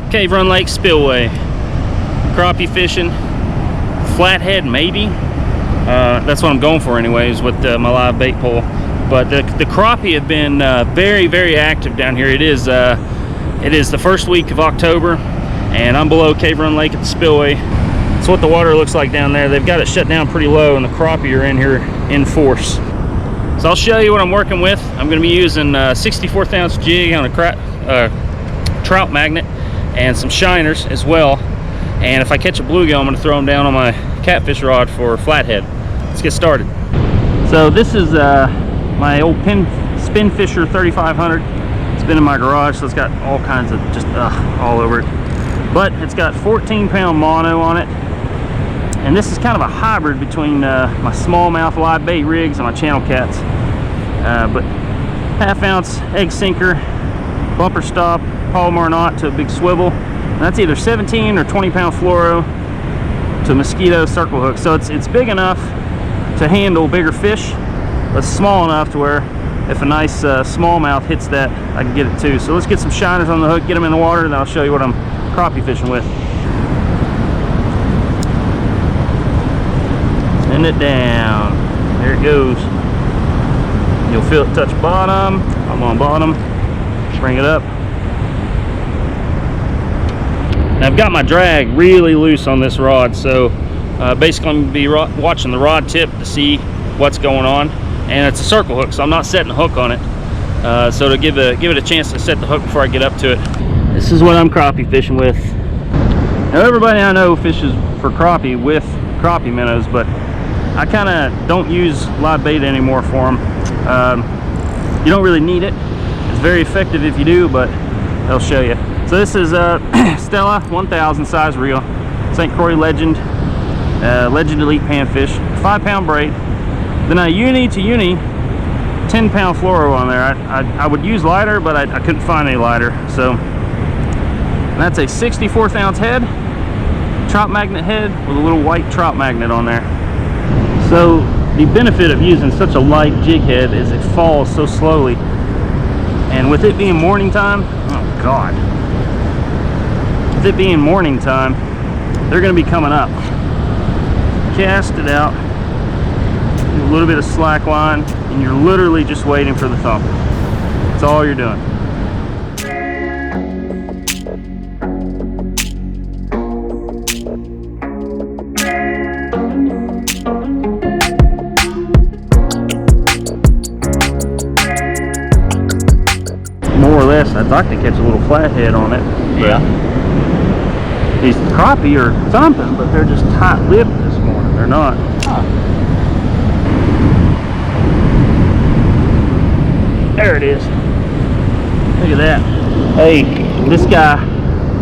Cave Run Lake Spillway. Crappie fishing. Flathead, maybe. That's what I'm going for anyways with my live bait pole. But the crappie have been very, very active down here. It is the first week of October, and I'm below Cave Run Lake at the Spillway. That's what the water looks like down there. They've got it shut down pretty low, and the crappie are in here in force. So I'll show you what I'm working with. I'm going to be using a 64th ounce jig on a trout magnet and some shiners as well. And if I catch a bluegill, I'm going to throw them down on my catfish rod for flathead. Let's get started. So this is my old Spin Fisher 3500. It's been in my garage, so it's got all kinds of just all over it. But it's got 14-pound mono on it. And this is kind of a hybrid between my smallmouth live bait rigs and my channel cats. But half-ounce egg sinker, bumper stop, Palomar knot to a big swivel. And that's either 17 or 20-pound fluoro to a mosquito circle hook. So it's big enough to handle bigger fish, but small enough to where if a nice smallmouth hits that, I can get it too. So let's get some shiners on the hook, get them in the water, and then I'll show you what I'm crappie fishing with. Send it down. There it goes. You'll feel it touch bottom. I'm on bottom. Bring it up. Now I've got my drag really loose on this rod, so basically I'm going to be watching the rod tip to see what's going on. And it's a circle hook, so I'm not setting a hook on it. So to give it a chance to set the hook before I get up to it. This is what I'm crappie fishing with. Now everybody I know fishes for crappie with crappie minnows, but I kind of don't use live bait anymore for them. You don't really need it. It's very effective if you do, but I'll show you. So this is Stella 1000 size reel, St. Croix Legend, Legend Elite panfish, 5-pound braid. Then a uni to uni 10-pound fluoro on there. I would use lighter, but I couldn't find any lighter. So that's a 64th ounce head, trout magnet head with a little white trout magnet on there. So the benefit of using such a light jig head is it falls so slowly. And with it being morning time, oh God. With it being morning time, they're going to be coming up. Cast it out, do a little bit of slack line, and you're literally just waiting for the thump. That's all you're doing. More or less, I'd like to catch a little flathead on it. Yeah. These crappie are thumping, but they're just tight-lipped this morning. They're not. Huh. There it is. Look at that. Hey, this guy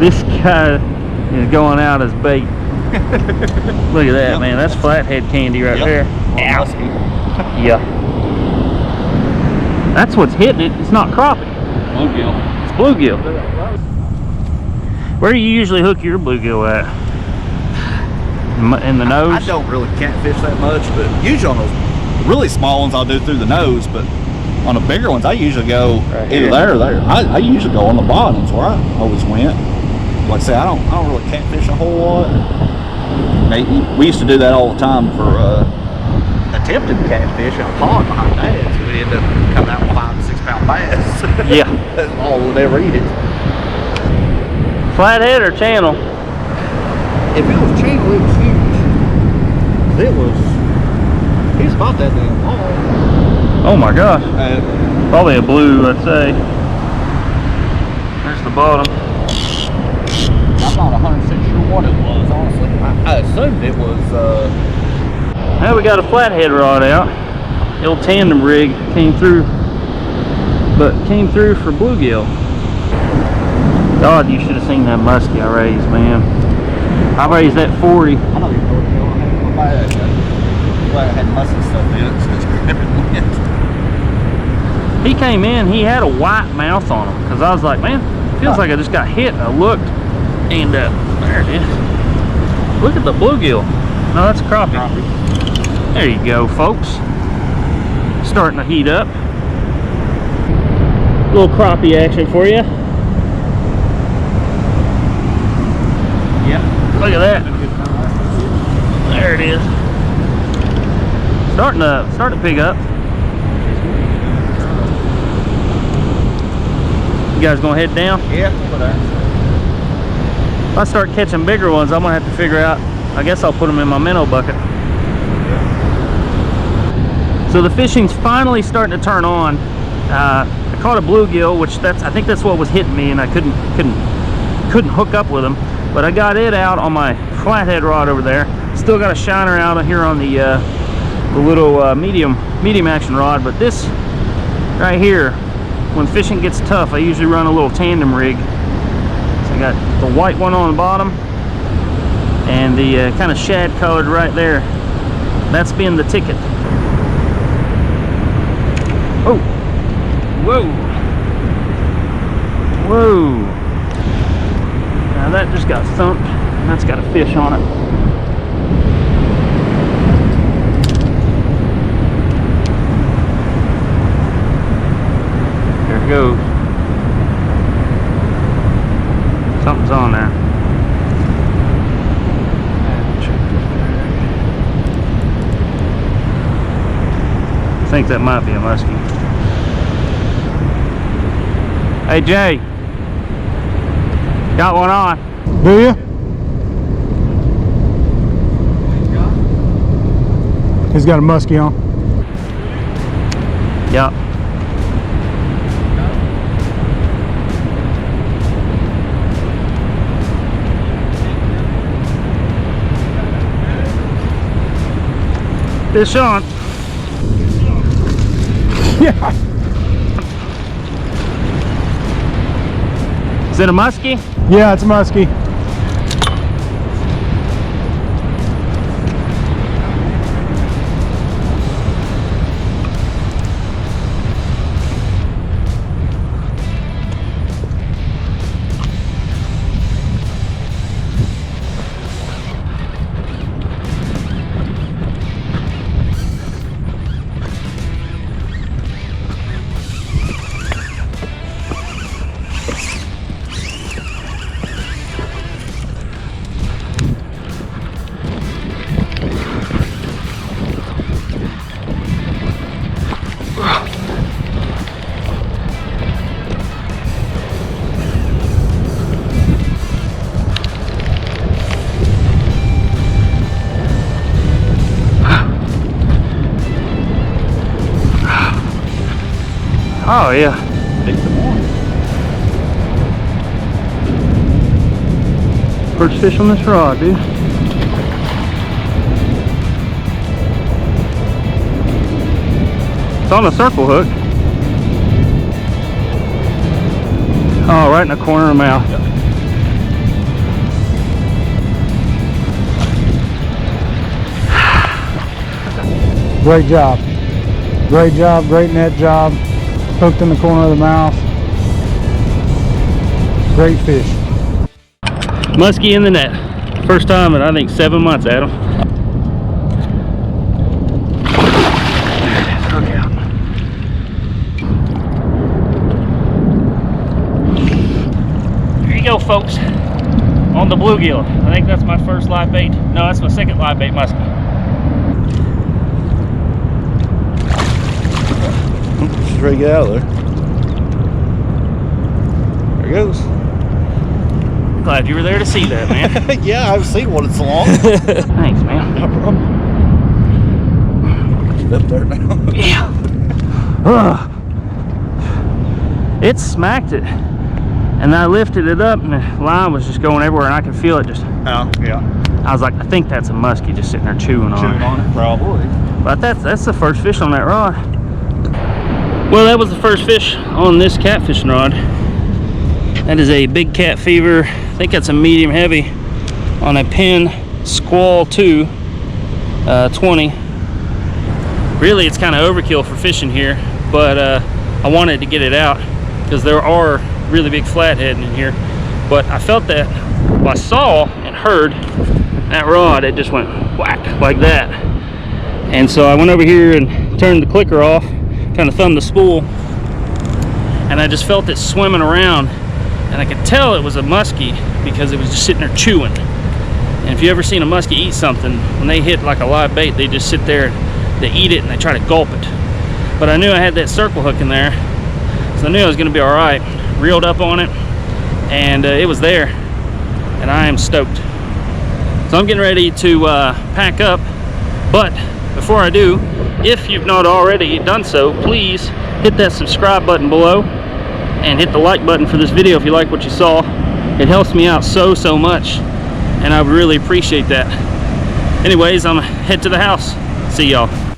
is going out as bait. Look at that, man. That's flathead candy right there. Muskie. Yeah. That's what's hitting it. It's not crappie. Bluegill. It's bluegill. Where do you usually hook your bluegill at? In the nose? I don't really catfish that much, but usually on those really small ones I'll do through the nose, but on the bigger ones I usually go right either there or there. I usually go on the bottoms where I always went. Like I say, I don't really catfish a whole lot. We used to do that all the time for attempted catfish in a pond behind Dad's. We ended up coming out with 5 to 6 pound bass. Yeah. That's all we'll ever eat it. Flathead or channel? If it was channel, it was huge. He's about that damn long. Oh my gosh. Probably a blue, I'd say. There's the bottom. I'm not 100% sure what it was, honestly. I assumed it was, Now we got a flathead rod out. The old tandem rig came through for bluegill. God, you should have seen that muskie I raised, man. I raised that 40. I know you're going glad I had musky stuff in it, so it's gripping wind. He came in, he had a white mouth on him, because I was like, man, it feels like I just got hit. I looked, and there it is. Look at the bluegill. No, that's crappie. There you go, folks. Starting to heat up. A little crappie action for you. Look at that. There it is. Starting to pick up. You guys gonna head down? Yeah, over there. If I start catching bigger ones, I'm gonna have to figure out, I guess I'll put them in my minnow bucket. So the fishing's finally starting to turn on. I caught a bluegill, which I think that's what was hitting me, and I couldn't hook up with him. But I got it out on my flathead rod over there. Still got a shiner out here on the little medium action rod. But this right here, when fishing gets tough, I usually run a little tandem rig. So I got the white one on the bottom and the kind of shad colored right there. That's been the ticket. Oh, whoa, whoa. Now that just got thumped. That's got a fish on it. There it goes. Something's on there. I think that might be a muskie. Hey Jay, got one on. Do you? He's got a muskie on. Yep. Fish on. Yeah. Is it a muskie? Yeah, it's a muskie. Oh yeah. First fish on this rod, dude. It's on a circle hook. Oh, right in the corner of the mouth. Yep. Great job. Great job, great net job. Hooked in the corner of the mouth. Great fish. Muskie in the net. First time in I think 7 months, Adam. Hook out. Here you go, folks. On the bluegill. I think that's my first live bait. No, that's my second live bait muskie. She's ready to get out of there. There it goes. Glad you were there to see that, man. Yeah, I've seen one in so long. Thanks, man. No problem. It's up there now. Yeah. It smacked it. And I lifted it up and the line was just going everywhere and I could feel it just. Oh, yeah. I was like, I think that's a muskie just sitting there chewing on Chewing it. on it, probably. But that's the first fish on that rod. Well, that was the first fish on this catfishing rod. That is a big cat fever. I think that's a medium heavy on a Penn Squall 2 20. Really, it's kind of overkill for fishing here, but I wanted to get it out because there are really big flathead in here. But I felt that, well, I saw and heard that rod, it just went whack like that. And so I went over here and turned the clicker off, kind of thumbed the spool, and I just felt it swimming around, and I could tell it was a muskie because it was just sitting there chewing. And if you ever seen a muskie eat something, when they hit like a live bait, they just sit there, they eat it, and they try to gulp it. But I knew I had that circle hook in there, so I knew I was going to be all right. Reeled up on it, and it was there, and I am stoked. So I'm getting ready to pack up, but before I do, if you've not already done so, please hit that subscribe button below and hit the like button for this video if you like what you saw. It helps me out so much, and I would really appreciate that. Anyways, I'm gonna head to the house. See y'all.